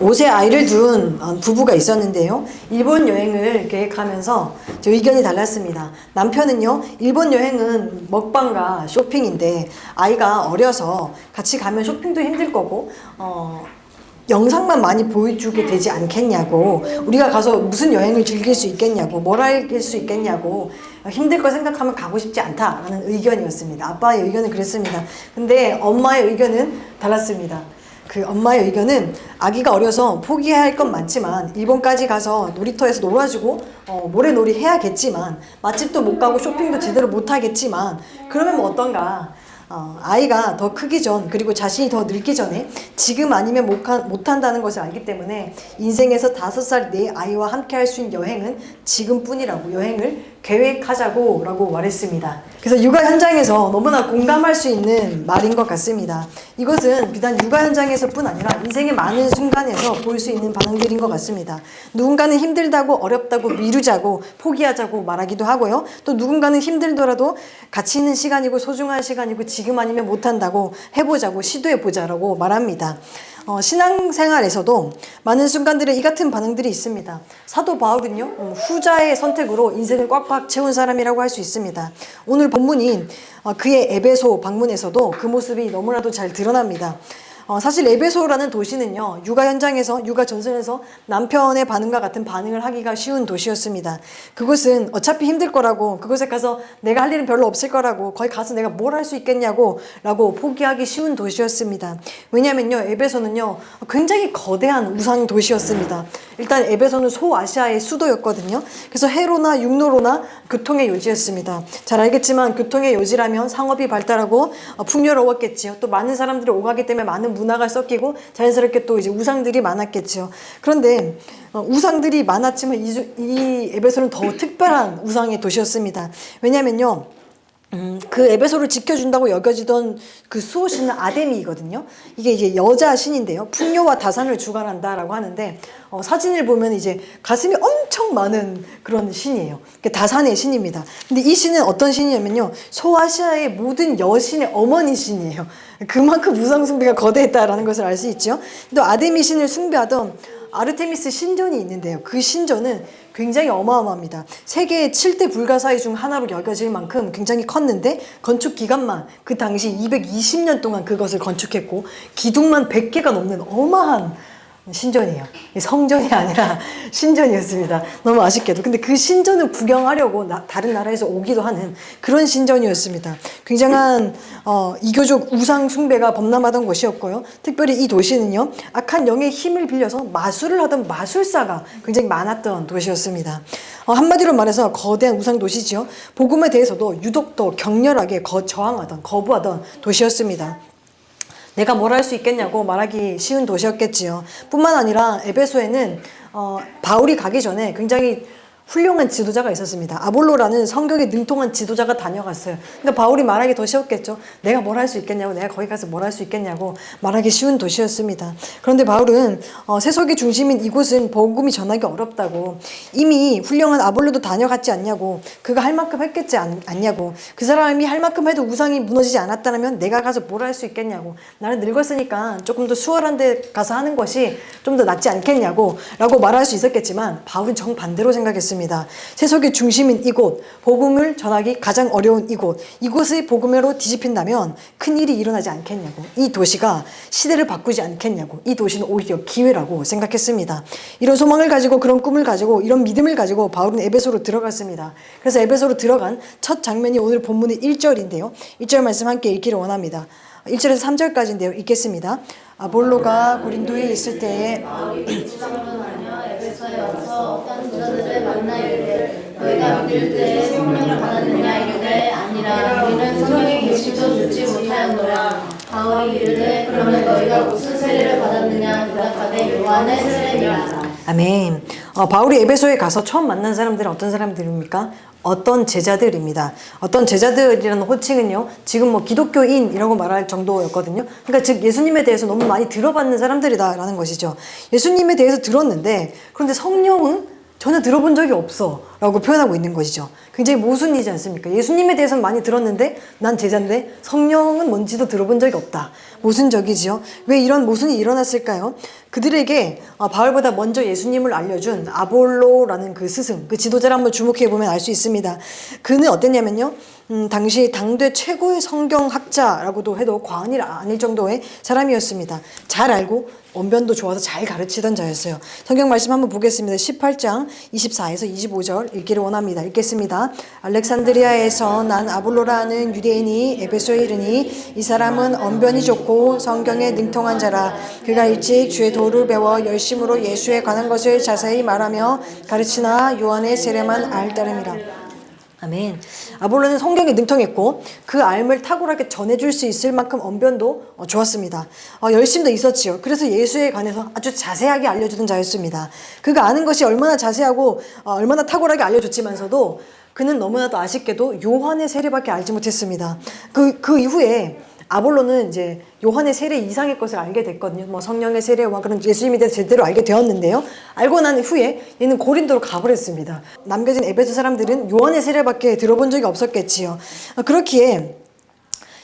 5세 아이를 둔 부부가 있었는데요. 일본 여행을 계획하면서 의견이 달랐습니다. 남편은요, 일본 여행은 먹방과 쇼핑인데 아이가 어려서 같이 가면 쇼핑도 힘들 거고 영상만 많이 보여주게 되지 않겠냐고, 우리가 가서 무슨 여행을 즐길 수 있겠냐고, 뭘 할 수 있겠냐고, 힘들 거 생각하면 가고 싶지 않다라는 의견이었습니다. 아빠의 의견은 그랬습니다. 근데 엄마의 의견은 달랐습니다. 그 엄마의 의견은 아기가 어려서 포기해야 할 건 많지만 일본까지 가서 놀이터에서 놀아주고 모래놀이 해야겠지만 맛집도 못 가고 쇼핑도 제대로 못 하겠지만 그러면 뭐 어떤가, 아이가 더 크기 전, 그리고 자신이 더 늙기 전에 지금 아니면 못한다는 것을 알기 때문에 인생에서 5살 내 아이와 함께 할 수 있는 여행은 지금뿐이라고, 여행을 계획하자고 라고 말했습니다. 그래서 육아 현장에서 너무나 공감할 수 있는 말인 것 같습니다. 이것은 비단 육아 현장에서뿐 아니라 인생의 많은 순간에서 볼 수 있는 반응들인 것 같습니다. 누군가는 힘들다고, 어렵다고, 미루자고, 포기하자고 말하기도 하고요. 또 누군가는 힘들더라도 가치 있는 시간이고 소중한 시간이고 지금 아니면 못한다고, 해보자고, 시도해보자라고 말합니다. 신앙생활에서도 많은 순간들에 이 같은 반응들이 있습니다. 사도 바울은요, 후자의 선택으로 인생을 꽉꽉 채운 사람이라고 할 수 있습니다. 오늘 본문인 그의 에베소 방문에서도 그 모습이 너무나도 잘 드러납니다. 사실 에베소라는 도시는요, 육아 현장에서, 육아 전선에서 남편의 반응과 같은 반응을 하기가 쉬운 도시였습니다. 그곳은 어차피 힘들 거라고, 그곳에 가서 내가 할 일은 별로 없을 거라고, 거기 가서 내가 뭘 할 수 있겠냐고 라고 포기하기 쉬운 도시였습니다. 왜냐면요, 에베소는요 굉장히 거대한 우상 도시였습니다. 일단 에베소는 소아시아의 수도였거든요. 그래서 해로나 육로로나 교통의 요지였습니다. 잘 알겠지만 교통의 요지라면 상업이 발달하고 풍요로웠겠지요. 또 많은 사람들이 오가기 때문에 많은 문화가 섞이고 자연스럽게 또 이제 우상들이 많았겠죠. 그런데 우상들이 많았지만 이 에베소는 더 특별한 우상의 도시였습니다. 왜냐면요, 그 에베소를 지켜준다고 여겨지던 그 수호신은 아데미거든요. 이게 이제 여자 신인데요, 풍요와 다산을 주관한다라고 하는데, 사진을 보면 이제 가슴이 엄청 많은 그런 신이에요. 다산의 신입니다. 근데 이 신은 어떤 신이냐면요, 소아시아의 모든 여신의 어머니 신이에요. 그만큼 우상 숭배가 거대했다라는 것을 알 수 있죠. 또 아데미 신을 숭배하던 아르테미스 신전이 있는데요, 그 신전은 굉장히 어마어마합니다. 세계의 7대 불가사의 중 하나로 여겨질 만큼 굉장히 컸는데, 건축 기간만 그 당시 220년 동안 그것을 건축했고 기둥만 100개가 넘는 어마한 신전이에요. 성전이 아니라 신전이었습니다. 너무 아쉽게도. 근데 그 신전을 구경하려고 다른 나라에서 오기도 하는 그런 신전이었습니다. 굉장한 이교적 우상 숭배가 범람하던 곳이었고요. 특별히 이 도시는요, 악한 영의 힘을 빌려서 마술을 하던 마술사가 굉장히 많았던 도시였습니다. 한마디로 말해서 거대한 우상 도시지요. 복음에 대해서도 유독 더 격렬하게 저항하던, 거부하던 도시였습니다. 내가 뭘 할 수 있겠냐고 말하기 쉬운 도시였겠지요. 뿐만 아니라 에베소에는 바울이 가기 전에 굉장히 훌륭한 지도자가 있었습니다. 아볼로라는 성경에 능통한 지도자가 다녀갔어요. 그러니까 바울이 말하기 더 쉬웠겠죠. 내가 뭘 할 수 있겠냐고, 내가 거기 가서 뭘 할 수 있겠냐고 말하기 쉬운 도시였습니다. 그런데 바울은 세속의 중심인 이곳은 복음이 전하기 어렵다고, 이미 훌륭한 아볼로도 다녀갔지 않냐고, 그가 할 만큼 했겠지 않냐고, 그 사람이 할 만큼 해도 우상이 무너지지 않았다면 내가 가서 뭘 할 수 있겠냐고, 나는 늙었으니까 조금 더 수월한 데 가서 하는 것이 좀 더 낫지 않겠냐고 라고 말할 수 있었겠지만, 바울은 정반대로 생각했습니다. 세속의 중심인 이곳, 복음을 전하기 가장 어려운 이곳의 복음으로 뒤집힌다면 큰일이 일어나지 않겠냐고, 이 도시가 시대를 바꾸지 않겠냐고, 이 도시는 오히려 기회라고 생각했습니다. 이런 소망을 가지고, 그런 꿈을 가지고, 이런 믿음을 가지고 바울은 에베소로 들어갔습니다. 그래서 에베소로 들어간 첫 장면이 오늘 본문의 1절인데요 1절 말씀 함께 읽기를 원합니다. 1절에서 3절까지인데요, 읽겠습니다. 아볼로가 고린도에 있을 때에 에베소에 와서 어떤 부자들을 만나 이르되 너희가 믿을 때에 성령을 받았느냐 이르되 아니라 우리는 성령의 계시도 듣지 못하였노라. 바울이 이르되 그러면 너희가 무슨 세례를 받았느냐 대답하되 요한의 세례니라. 아멘. 바울이 에베소에 가서 처음 만난 사람들은 어떤 사람들입니까? 어떤 제자들입니다. 어떤 제자들이라는 호칭은요, 지금 뭐 기독교인이라고 말할 정도였거든요. 그러니까 즉 예수님에 대해서 너무 많이 들어봤는 사람들이다라는 것이죠. 예수님에 대해서 들었는데, 그런데 성령은 전혀 들어본 적이 없어 라고 표현하고 있는 것이죠. 굉장히 모순이지 않습니까? 예수님에 대해서는 많이 들었는데 난 제자인데 성령은 뭔지도 들어본 적이 없다. 모순적이지요. 왜 이런 모순이 일어났을까요? 그들에게 바울보다 먼저 예수님을 알려준 아볼로라는 그 스승, 그 지도자를 한번 주목해 보면 알 수 있습니다. 그는 어땠냐면요, 당시 당대 최고의 성경학자라고도 해도 과언이 아닐 정도의 사람이었습니다. 잘 알고 언변도 좋아서 잘 가르치던 자였어요. 성경 말씀 한번 보겠습니다. 18장 24에서 25절 읽기를 원합니다. 읽겠습니다. 알렉산드리아에서 난 아볼로라는 유대인이 에베소에 이르니 이 사람은 언변이 좋고 성경에 능통한 자라. 그가 일찍 주의 도를 배워 열심으로 예수에 관한 것을 자세히 말하며 가르치나 요한의 세례만 알 따름이라. 아멘. 아볼로는 성경에 능통했고 그 알을 탁월하게 전해줄 수 있을 만큼 언변도 좋았습니다. 열심도 있었지요. 그래서 예수에 관해서 아주 자세하게 알려주던 자였습니다. 그가 아는 것이 얼마나 자세하고 얼마나 탁월하게 알려줬지만서도 그는 너무나도 아쉽게도 요한의 세례밖에 알지 못했습니다. 그 이후에 아볼로는 이제 요한의 세례 이상의 것을 알게 됐거든요. 뭐 성령의 세례와 그런 예수님에 대해서 제대로 알게 되었는데요. 알고 난 후에 얘는 고린도로 가버렸습니다. 남겨진 에베소 사람들은 요한의 세례밖에 들어본 적이 없었겠지요. 그렇기에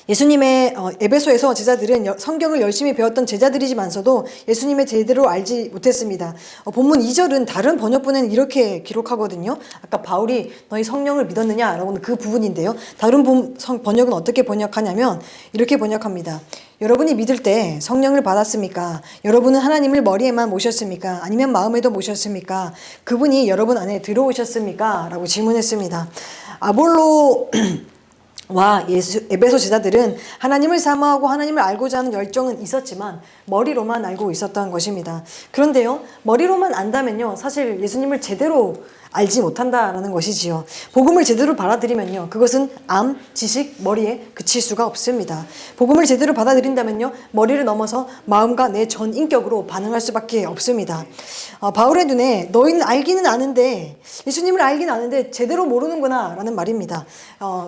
예수님의 에베소에서 제자들은 성경을 열심히 배웠던 제자들이지만서도 예수님의 제대로 알지 못했습니다. 본문 2절은 다른 번역본에는 이렇게 기록하거든요. 아까 바울이 너희 성령을 믿었느냐라고는 그 부분인데요. 다른 번역은 어떻게 번역하냐면 이렇게 번역합니다. 여러분이 믿을 때 성령을 받았습니까? 여러분은 하나님을 머리에만 모셨습니까? 아니면 마음에도 모셨습니까? 그분이 여러분 안에 들어오셨습니까? 라고 질문했습니다. 아볼로 와 에베소 제자들은 하나님을 사모하고 하나님을 알고자 하는 열정은 있었지만 머리로만 알고 있었던 것입니다. 그런데요, 머리로만 안다면요, 사실 예수님을 제대로 알지 못한다라는 것이지요. 복음을 제대로 받아들이면요, 그것은 암, 지식, 머리에 그칠 수가 없습니다. 복음을 제대로 받아들인다면요, 머리를 넘어서 마음과 내 전 인격으로 반응할 수밖에 없습니다. 바울의 눈에 너희는 알기는 아는데, 예수님을 알긴 아는데 제대로 모르는구나 라는 말입니다.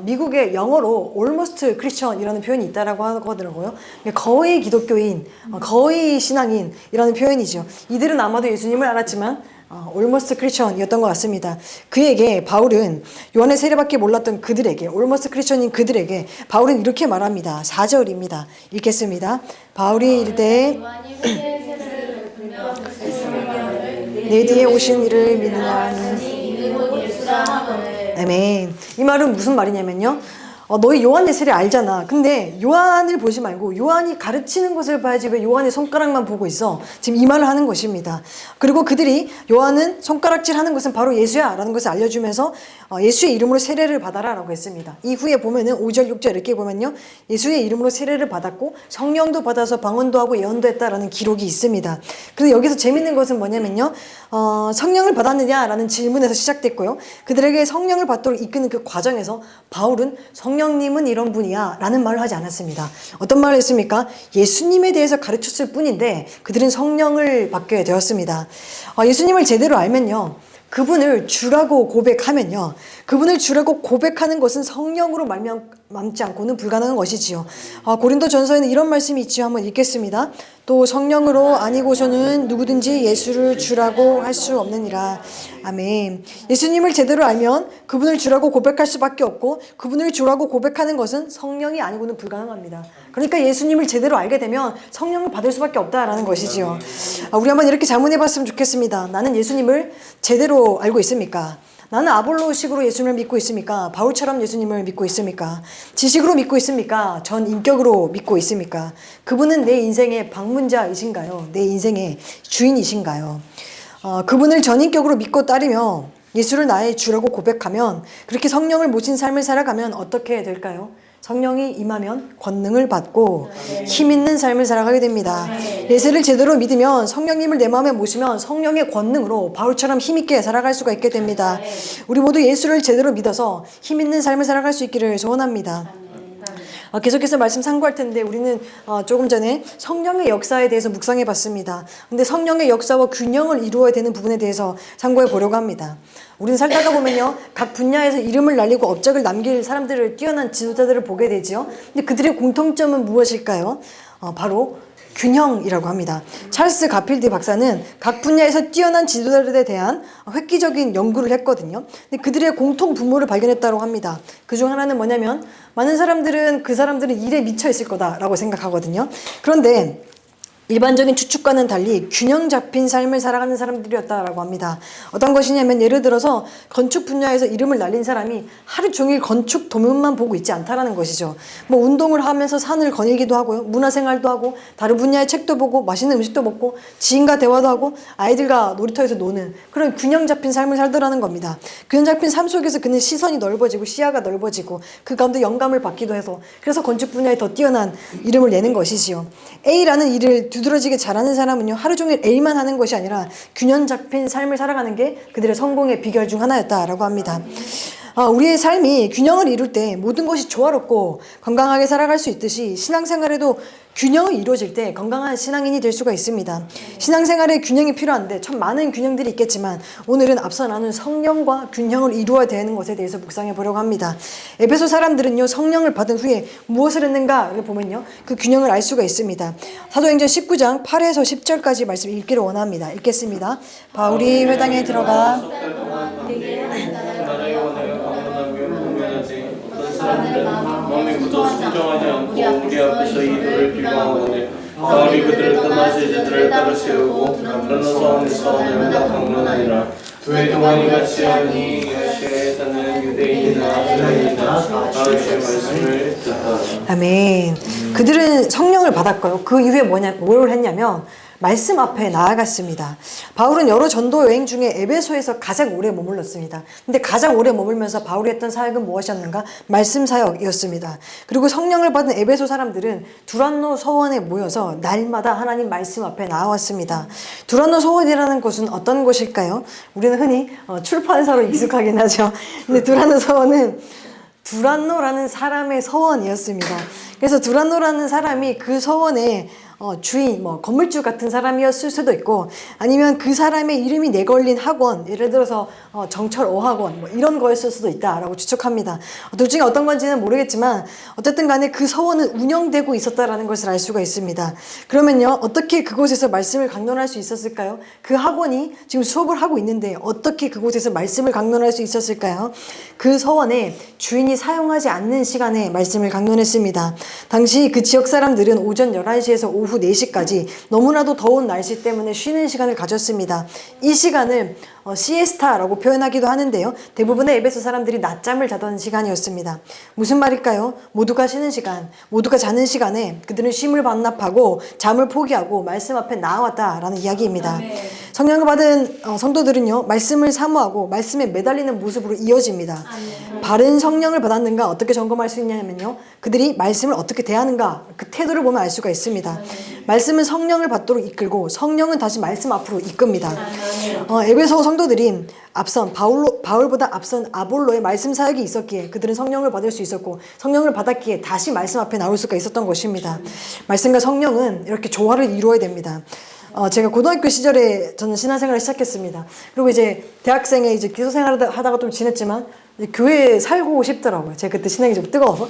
미국의 영어로 almost Christian이라는 표현이 있다라고 하더라고요. 거의 기독교인, 거의 신앙인이라는 표현이죠. 이들은 아마도 예수님을 알았지만 almost Christian이었던 것 같습니다. 그에게 바울은 요한의 세례밖에 몰랐던 그들에게, almost Christian인 그들에게 바울은 이렇게 말합니다. 4절입니다. 읽겠습니다. 바울이 이르되 내 뒤에 오신 이를 믿느냐는 아멘. 이 말은 무슨 말이냐면요, 너희 요한의 세례 알잖아. 근데 요한을 보지 말고 요한이 가르치는 것을 봐야지 왜 요한의 손가락만 보고 있어? 지금 이 말을 하는 것입니다. 그리고 그들이 요한은 손가락질 하는 것은 바로 예수야 라는 것을 알려주면서 예수의 이름으로 세례를 받아라 라고 했습니다. 이후에 보면은 5절 6절 이렇게 보면요, 예수의 이름으로 세례를 받았고 성령도 받아서 방언도 하고 예언도 했다라는 기록이 있습니다. 그래서 여기서 재밌는 것은 뭐냐면요, 성령을 받았느냐라는 질문에서 시작됐고요, 그들에게 성령을 받도록 이끄는 그 과정에서 바울은 성령님은 이런 분이야 라는 말을 하지 않았습니다. 어떤 말을 했습니까? 예수님에 대해서 가르쳤을 뿐인데 그들은 성령을 받게 되었습니다. 예수님을 제대로 알면요, 그분을 주라고 고백하면요, 그분을 주라고 고백하는 것은 성령으로 말미암지 않고는 불가능한 것이지요. 고린도 전서에는 이런 말씀이 있지요. 한번 읽겠습니다. 또 성령으로 아니고서는 누구든지 예수를 주라고 할 수 없느니라. 아멘. 예수님을 제대로 알면 그분을 주라고 고백할 수밖에 없고 그분을 주라고 고백하는 것은 성령이 아니고는 불가능합니다. 그러니까 예수님을 제대로 알게 되면 성령을 받을 수밖에 없다라는 것이지요. 우리 한번 이렇게 자문해 봤으면 좋겠습니다. 나는 예수님을 제대로 알고 있습니까? 나는 아볼로식으로 예수님을 믿고 있습니까? 바울처럼 예수님을 믿고 있습니까? 지식으로 믿고 있습니까? 전 인격으로 믿고 있습니까? 그분은 내 인생의 방문자이신가요? 내 인생의 주인이신가요? 그분을 전인격으로 믿고 따르며 예수를 나의 주라고 고백하면, 그렇게 성령을 모신 삶을 살아가면 어떻게 될까요? 성령이 임하면 권능을 받고 힘 있는 삶을 살아가게 됩니다. 예수를 제대로 믿으면, 성령님을 내 마음에 모시면 성령의 권능으로 바울처럼 힘 있게 살아갈 수가 있게 됩니다. 우리 모두 예수를 제대로 믿어서 힘 있는 삶을 살아갈 수 있기를 소원합니다. 계속해서 말씀 상고할 텐데 우리는 조금 전에 성령의 역사에 대해서 묵상해 봤습니다. 근데 성령의 역사와 균형을 이루어야 되는 부분에 대해서 상고해 보려고 합니다. 우리는 살다가 보면요, 각 분야에서 이름을 날리고 업적을 남길 사람들을, 뛰어난 지도자들을 보게 되지요. 근데 그들의 공통점은 무엇일까요? 바로 균형이라고 합니다. 찰스 가필드 박사는 각 분야에서 뛰어난 지도자들에 대한 획기적인 연구를 했거든요. 근데 그들의 공통 분모를 발견했다고 합니다. 그중 하나는 뭐냐면 많은 사람들은 그 사람들은 일에 미쳐 있을 거다라고 생각하거든요. 그런데 일반적인 추측과는 달리 균형 잡힌 삶을 살아가는 사람들이었다라고 합니다. 어떤 것이냐면 예를 들어서 건축 분야에서 이름을 날린 사람이 하루 종일 건축 도면만 보고 있지 않다라는 것이죠. 뭐 운동을 하면서 산을 거닐기도 하고요. 문화생활도 하고 다른 분야의 책도 보고 맛있는 음식도 먹고 지인과 대화도 하고 아이들과 놀이터에서 노는 그런 균형 잡힌 삶을 살더라는 겁니다. 균형 잡힌 삶 속에서 그는 시선이 넓어지고 시야가 넓어지고 그 가운데 영감을 받기도 해서 그래서 건축 분야에 더 뛰어난 이름을 내는 것이지요. A라는 일을 두드러지게 잘하는 사람은요, 하루 종일 A만 하는 것이 아니라 균형 잡힌 삶을 살아가는 게 그들의 성공의 비결 중 하나였다라고 합니다. 우리의 삶이 균형을 이룰 때 모든 것이 조화롭고 건강하게 살아갈 수 있듯이 신앙생활에도 균형이 이루어질 때 건강한 신앙인이 될 수가 있습니다. 신앙생활에 균형이 필요한데 참 많은 균형들이 있겠지만 오늘은 앞서 나눈 성령과 균형을 이루어야 되는 것에 대해서 묵상해 보려고 합니다. 에베소 사람들은요, 성령을 받은 후에 무엇을 했는가를 보면요, 그 균형을 알 수가 있습니다. 사도행전 19장 8에서 10절까지 말씀 읽기를 원합니다. 읽겠습니다. 바울이 회당에 들어가 마음이 굳어 순종하지 않고 우리 앞에서 이들을 비방하거늘 바울이 그들을 떠나 제자들을 따로 세우고 그러나 서원에서 날마다 방문하니라. 두 해 동안 같이 하니 아시아에 사는 유대인이나 헬라인이나 바울의 말씀을 듣더라. 아멘. 그들은 성령을 받았고요. 그 이후에 뭘 했냐면 말씀 앞에 나아갔습니다. 바울은 여러 전도 여행 중에 에베소에서 가장 오래 머물렀습니다. 근데 가장 오래 머물면서 바울이 했던 사역은 무엇이었는가? 말씀 사역이었습니다. 그리고 성령을 받은 에베소 사람들은 두란노 서원에 모여서 날마다 하나님 말씀 앞에 나왔습니다. 두란노 서원이라는 곳은 어떤 곳일까요? 우리는 흔히 출판사로 익숙하긴 하죠. 근데 두란노 서원은 두란노라는 사람의 서원이었습니다. 그래서 두란노라는 사람이 그 서원에 주인, 건물주 같은 사람이었을 수도 있고, 아니면 그 사람의 이름이 내걸린 학원, 예를 들어서 정철 어학원, 이런 거였을 수도 있다라고 추측합니다. 둘 중에 어떤 건지는 모르겠지만, 어쨌든 간에 그 서원은 운영되고 있었다라는 것을 알 수가 있습니다. 그러면요, 어떻게 그곳에서 말씀을 강론할 수 있었을까요? 그 학원이 지금 수업을 하고 있는데, 어떻게 그곳에서 말씀을 강론할 수 있었을까요? 그 서원에 주인이 사용하지 않는 시간에 말씀을 강론했습니다. 당시 그 지역 사람들은 오전 11시에서 오후 4시까지 너무나도 더운 날씨 때문에 쉬는 시간을 가졌습니다. 이 시간을 시에스타라고 표현하기도 하는데요. 대부분의 에베소 사람들이 낮잠을 자던 시간이었습니다. 무슨 말일까요? 모두가 쉬는 시간, 모두가 자는 시간에 그들은 쉼을 반납하고 잠을 포기하고 말씀 앞에 나아왔다라는 이야기입니다. 성령을 받은 성도들은요, 말씀을 사모하고 말씀에 매달리는 모습으로 이어집니다. 바른 성령을 받았는가 어떻게 점검할 수 있냐면요, 그들이 말씀을 어떻게 대하는가 그 태도를 보면 알 수가 있습니다. 말씀은 성령을 받도록 이끌고 성령은 다시 말씀 앞으로 이끕니다. 에베소 성도들이 앞선 바울보다 앞선 아볼로의 말씀 사역이 있었기에 그들은 성령을 받을 수 있었고 성령을 받았기에 다시 말씀 앞에 나올 수가 있었던 것입니다. 말씀과 성령은 이렇게 조화를 이루어야 됩니다. 제가 고등학교 시절에 저는 신앙생활을 시작했습니다. 그리고 이제 대학생에 이제 기숙생활 하다가 좀 지냈지만 교회에 살고 싶더라고요. 제가 그때 신앙이 좀 뜨거워서.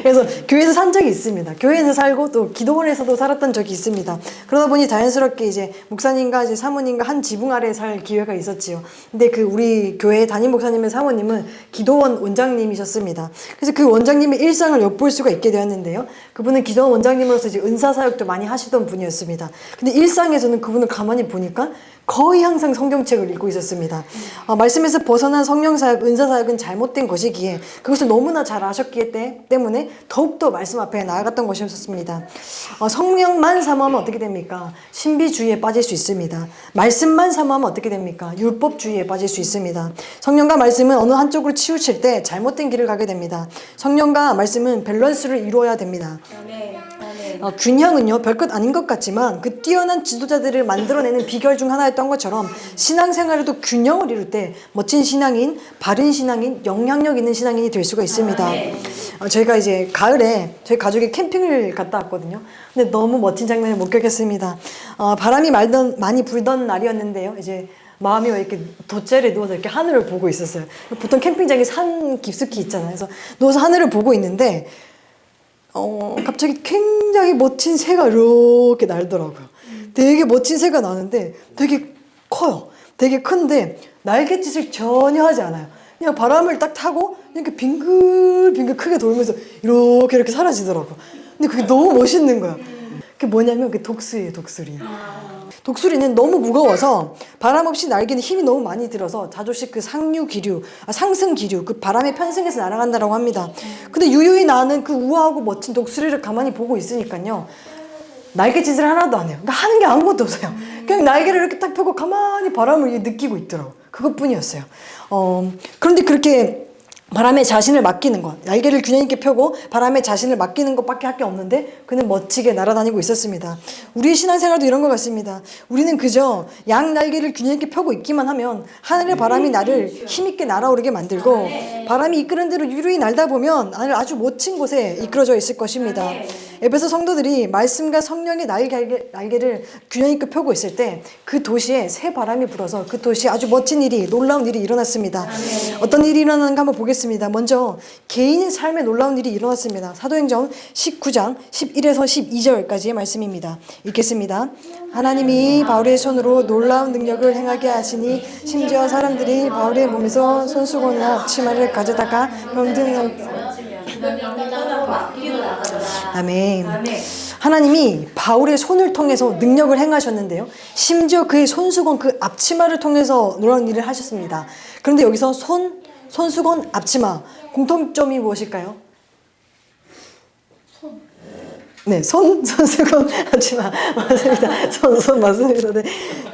그래서 교회에서 산 적이 있습니다. 교회에서 살고 또 기도원에서도 살았던 적이 있습니다. 그러다 보니 자연스럽게 이제 목사님과 이제 사모님과 한 지붕 아래 살 기회가 있었지요. 근데 그 우리 교회 담임 목사님의 사모님은 기도원 원장님이셨습니다. 그래서 그 원장님의 일상을 엿볼 수가 있게 되었는데요. 그분은 기도원 원장님으로서 이제 은사 사역도 많이 하시던 분이었습니다. 근데 일상에서는 그분을 가만히 보니까 거의 항상 성경책을 읽고 있었습니다. 말씀에서 벗어난 성령사역, 은사사역은 잘못된 것이기에 그것을 너무나 잘 아셨기 때문에 더욱더 말씀 앞에 나아갔던 것이었습니다. 성령만 사모하면 어떻게 됩니까? 신비주의에 빠질 수 있습니다. 말씀만 사모하면 어떻게 됩니까? 율법주의에 빠질 수 있습니다. 성령과 말씀은 어느 한쪽으로 치우칠 때 잘못된 길을 가게 됩니다. 성령과 말씀은 밸런스를 이루어야 됩니다. 균형은요, 별것 아닌 것 같지만 그 뛰어난 지도자들을 만들어내는 비결 중 하나였던 것처럼 신앙생활에도 균형을 이룰 때 멋진 신앙인, 바른 신앙인, 영향력 있는 신앙인이 될 수가 있습니다. 저희가 이제 가을에 저희 가족이 캠핑을 갔다 왔거든요. 근데 너무 멋진 장면을 목격했습니다. 바람이 많이 불던 날이었는데요. 이제 마음이 이렇게 돗자리에 누워서 이렇게 하늘을 보고 있었어요. 보통 캠핑장에 산 깊숙이 있잖아요. 그래서 누워서 하늘을 보고 있는데 갑자기 굉장히 멋진 새가 이렇게 날더라고요. 되게 멋진 새가 나는데 되게 커요. 되게 큰데 날갯짓을 전혀 하지 않아요. 그냥 바람을 딱 타고 이렇게 빙글빙글 크게 돌면서 이렇게 사라지더라고요. 근데 그게 너무 멋있는 거야. 그게 뭐냐면 그 독수리예요, 독수리. 독수리는 너무 무거워서 바람 없이 날개는 힘이 너무 많이 들어서 자조식 그 상승 기류, 그 바람에 편승해서 날아간다라고 합니다. 근데 유유히 나는 그 우아하고 멋진 독수리를 가만히 보고 있으니까요. 날개짓을 하나도 안 해요. 그러니까 하는 게 아무것도 없어요. 그냥 날개를 이렇게 딱 펴고 가만히 바람을 느끼고 있더라고요. 그것뿐이었어요. 그런데 그렇게 바람에 자신을 맡기는 것, 날개를 균형 있게 펴고 바람에 자신을 맡기는 것밖에 할 게 없는데 그는 멋지게 날아다니고 있었습니다. 우리의 신앙생활도 이런 것 같습니다. 우리는 그저 양 날개를 균형 있게 펴고 있기만 하면 하늘의 바람이 나를 힘있게 날아오르게 만들고 바람이 이끄는 대로 유유히 날다 보면 아주 멋진 곳에 이끌어져 있을 것입니다. 에베소 성도들이 말씀과 성령의 날개를 균형 있게 펴고 있을 때 그 도시에 새 바람이 불어서 그 도시에 아주 멋진 일이, 놀라운 일이 일어났습니다. 어떤 일이 일어나는가 한번 보겠습니다. 먼저 개인의 삶에 놀라운 일이 일어났습니다. 사도행전 19장 11에서 12절까지의 말씀입니다. 읽겠습니다. 하나님이 바울의 손으로 놀라운 능력을 행하게 하시니 심지어 사람들이 바울의 몸에서 손수건이나 앞치마를 가져다가 병든 아멘. 하나님이 바울의 손을 통해서 능력을 행하셨는데요. 심지어 그의 손수건, 그 앞치마를 통해서 놀라운 일을 하셨습니다. 그런데 여기서 손수건, 앞치마 공통점이 무엇일까요? 네, 손수건, 앞치마 맞습니다. 손 맞습니다. 네.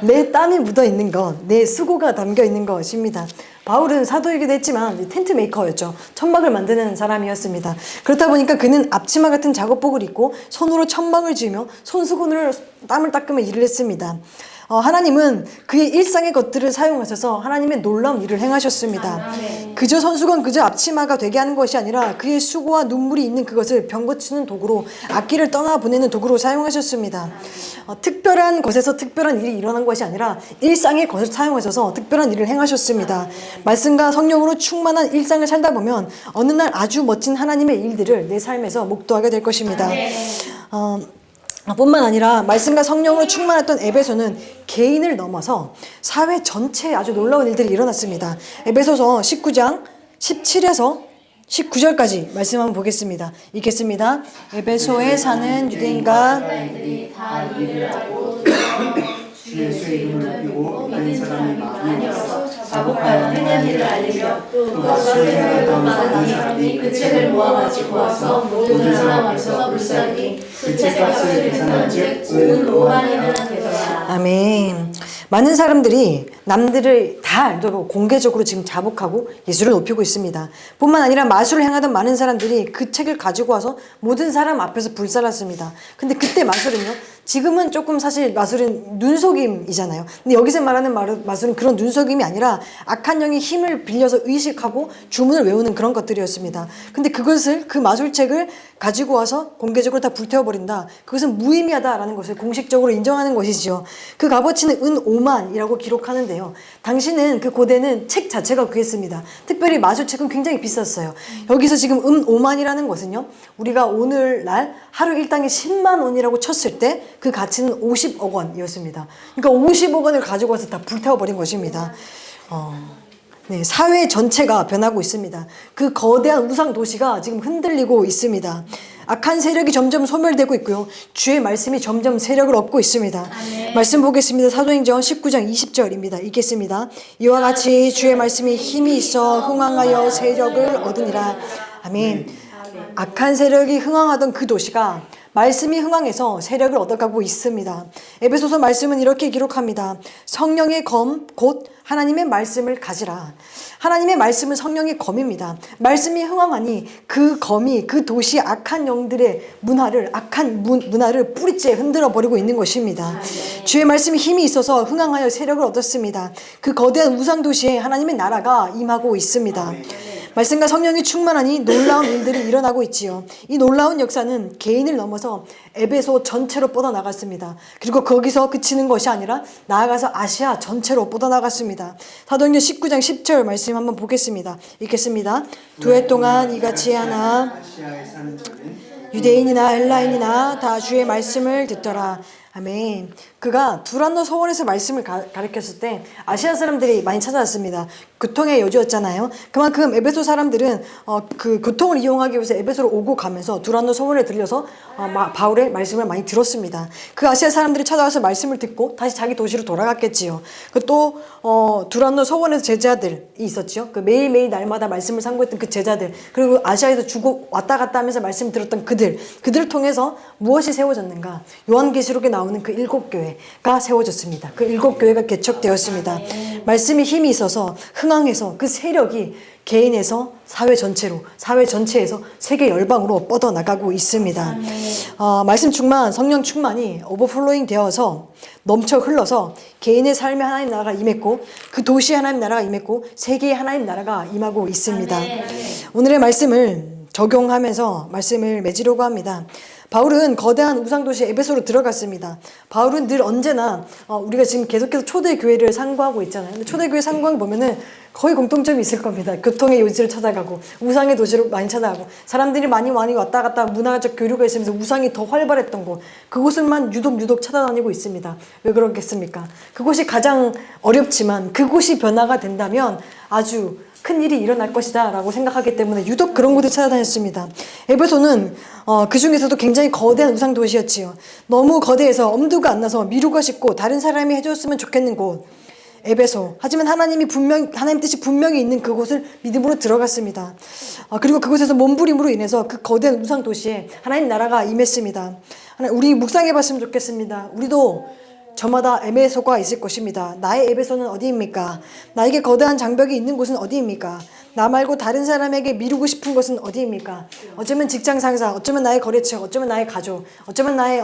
내 땀이 묻어 있는 것, 내 수고가 담겨 있는 것입니다. 바울은 사도이기도 했지만 텐트 메이커였죠. 천막을 만드는 사람이었습니다. 그렇다 보니까 그는 앞치마 같은 작업복을 입고 손으로 천막을 지으며 손수건으로 땀을 닦으며 일을 했습니다. 하나님은 그의 일상의 것들을 사용하셔서 하나님의 놀라운 일을 행하셨습니다. 그저 손수건, 그저 앞치마가 되게 하는 것이 아니라 그의 수고와 눈물이 있는 그것을 병 고치는 도구로, 악기를 떠나보내는 도구로 사용하셨습니다. 특별한 것에서 특별한 일이 일어난 것이 아니라 일상의 것을 사용하셔서 특별한 일을 행하셨습니다. 말씀과 성령으로 충만한 일상을 살다 보면 어느 날 아주 멋진 하나님의 일들을 내 삶에서 목도하게 될 것입니다. 뿐만 아니라 말씀과 성령으로 충만했던 에베소는 개인을 넘어서 사회 전체에 아주 놀라운 일들이 일어났습니다. 에베소서 19장 17에서 19절까지 말씀 한번 보겠습니다. 읽겠습니다. 에베소에 사는 유대인과 다 일을 하고 주의 이름을 높이고 믿는 사람이 많이어서 자복하여 행한 일을 알리며 또 세상에도 많은 사람이 그 책을 모아가지고 와서 모든 사람 앞에서 불사하니 그 책값을 계산한즉 온 5만이나 되더라. 아멘. 많은 사람들이 남들을 다 알도록 공개적으로 지금 자복하고 예수를 높이고 있습니다. 뿐만 아니라 마술을 행하던 많은 사람들이 그 책을 가지고 와서 모든 사람 앞에서 불살랐습니다. 근데 그때 마술은요, 지금은 조금 사실 마술은 눈속임이잖아요. 근데 여기서 말하는 마술은 그런 눈속임이 아니라 악한 영이 힘을 빌려서 의식하고 주문을 외우는 그런 것들이었습니다. 근데 그것을, 그 마술책을 가지고 와서 공개적으로 다 불태워버린다. 그것은 무의미하다라는 것을 공식적으로 인정하는 것이죠. 그 값어치는 은 5만이라고 기록하는데요. 당시는 그 고대는 책 자체가 귀했습니다. 특별히 마술책은 굉장히 비쌌어요. 여기서 지금 은 5만이라는 것은요, 우리가 오늘날 하루 일당이 10만 원이라고 쳤을 때 그 가치는 50억 원이었습니다. 그러니까 50억 원을 가지고 와서 다 불태워버린 것입니다. 네, 사회 전체가 변하고 있습니다. 그 거대한 우상 도시가 지금 흔들리고 있습니다. 악한 세력이 점점 소멸되고 있고요. 주의 말씀이 점점 세력을 얻고 있습니다. 아멘. 말씀 보겠습니다. 사도행전 19장 20절입니다. 읽겠습니다. 이와 같이 주의 말씀이 힘이 있어 흥왕하여 세력을 얻으니라. 아멘. 악한 세력이 흥왕하던 그 도시가 말씀이 흥왕해서 세력을 얻어가고 있습니다. 에베소서 말씀은 이렇게 기록합니다. 성령의 검, 곧 하나님의 말씀을 가지라. 하나님의 말씀은 성령의 검입니다. 말씀이 흥왕하니 그 검이 그 도시 악한 영들의 악한 문화를 뿌리째 흔들어 버리고 있는 것입니다. 주의 말씀이 힘이 있어서 흥왕하여 세력을 얻었습니다. 그 거대한 우상 도시에 하나님의 나라가 임하고 있습니다. 말씀과 성령이 충만하니 놀라운 일들이 일어나고 있지요. 이 놀라운 역사는 개인을 넘어서 에베소 전체로 뻗어나갔습니다. 그리고 거기서 그치는 것이 아니라 나아가서 아시아 전체로 뻗어나갔습니다. 사도행전 19장 10절 말씀 한번 보겠습니다. 읽겠습니다. 2해 동안 이같이 하나 아시아에 사는 자는 유대인이나 헬라인이나 다 주의 말씀을 듣더라. 아멘. 그가 두란노 서원에서 말씀을 가르쳤을 때 아시아 사람들이 많이 찾아왔습니다. 교통의 여주였잖아요. 그만큼 에베소 사람들은 그 교통을 이용하기 위해서 에베소로 오고 가면서 두란노 서원에 들려서 바울의 말씀을 많이 들었습니다. 그 아시아 사람들이 찾아와서 말씀을 듣고 다시 자기 도시로 돌아갔겠지요. 또 두란노 서원에서 제자들이 있었죠. 그 매일매일 날마다 말씀을 상고했던 그 제자들, 그리고 아시아에서 주고 왔다 갔다 하면서 말씀 들었던 그들을 통해서 무엇이 세워졌는가? 요한계시록에 나오는 그 7교회가 세워졌습니다. 그 7교회가 개척되었습니다. 말씀이 힘이 있어서 흥황해서 그 세력이 개인에서 사회 전체에서 세계 열방으로 뻗어나가고 있습니다. 말씀 충만, 성령 충만이 오버플로잉 되어서 넘쳐 흘러서 개인의 삶에 하나님 나라가 임했고 그 도시에 하나님 나라가 임했고 세계에 하나님 나라가 임하고 있습니다. 오늘의 말씀을 적용하면서 말씀을 맺으려고 합니다. 바울은 거대한 우상도시 에베소로 들어갔습니다. 바울은 늘 언제나 우리가 지금 계속해서 초대교회를 상고하고 있잖아요. 근데 초대교회 상고한 보면은 거의 공통점이 있을 겁니다. 교통의 요지를 찾아가고 우상의 도시로 많이 찾아가고 사람들이 많이 왔다 갔다 문화적 교류가 있으면서 우상이 더 활발했던 곳, 그곳을만 유독 찾아다니고 있습니다. 왜 그렇겠습니까? 그곳이 가장 어렵지만 그곳이 변화가 된다면 아주 큰 일이 일어날 것이다 라고 생각하기 때문에 유독 그런 곳을 찾아다녔습니다. 에베소는 그 중에서도 굉장히 거대한 우상 도시였지요. 너무 거대해서 엄두가 안 나서 미루고 싶고 다른 사람이 해줬으면 좋겠는 곳 에베소. 하지만 하나님 뜻이 분명히 있는 그곳을 믿음으로 들어갔습니다. 그리고 그곳에서 몸부림으로 인해서 그 거대한 우상 도시에 하나님 나라가 임했습니다. 우리 묵상해 봤으면 좋겠습니다. 우리도 저마다 에베소가 있을 것입니다. 나의 에베소는 어디입니까? 나에게 거대한 장벽이 있는 곳은 어디입니까? 나 말고 다른 사람에게 미루고 싶은 것은 어디입니까? 어쩌면 직장 상사, 어쩌면 나의 거래처, 어쩌면 나의 가족, 어쩌면 나의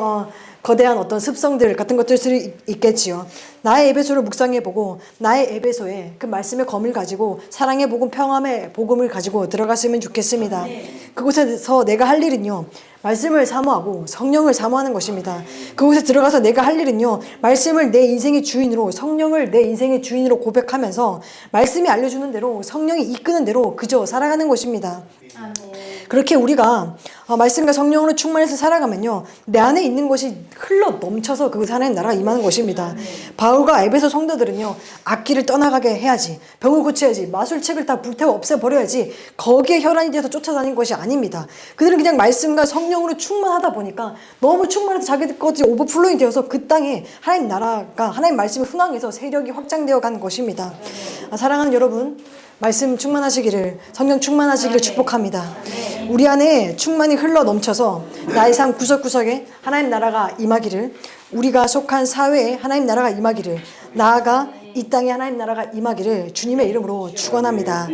거대한 어떤 습성들 같은 것들이 있겠지요. 나의 에베소를 묵상해보고 나의 에베소에 그 말씀의 검을 가지고 사랑의 복음, 평화의 복음을 가지고 들어갔으면 좋겠습니다. 그곳에서 내가 할 일은요, 말씀을 사모하고 성령을 사모하는 것입니다. 그곳에 들어가서 내가 할 일은요, 말씀을 내 인생의 주인으로, 성령을 내 인생의 주인으로 고백하면서 말씀이 알려주는 대로, 성령이 이끄는 대로 그저 살아가는 것입니다. 그렇게 우리가 말씀과 성령으로 충만해서 살아가면요, 내 안에 있는 것이 흘러 넘쳐서 그곳에 하나님 나라가 임하는 것입니다. 바울과 에베소 성도들은요, 악기를 떠나가게 해야지, 병을 고쳐야지, 마술책을 다 불태워 없애버려야지, 거기에 혈안이 돼서 쫓아다닌 것이 아닙니다. 그들은 그냥 말씀과 성령으로 충만하다 보니까 너무 충만해서 자기들 것이 오버플로잉 되어서 그 땅에 하나님 나라가, 하나님 말씀이 흥황해서 세력이 확장되어 간 것입니다. 사랑하는 여러분, 말씀 충만하시기를, 성령 충만하시기를 축복합니다. 우리 안에 충만이 흘러 넘쳐서 나의 삶 구석구석에 하나님 나라가 임하기를, 우리가 속한 사회에 하나님 나라가 임하기를, 나아가 이 땅에 하나님 나라가 임하기를 주님의 이름으로 축원합니다.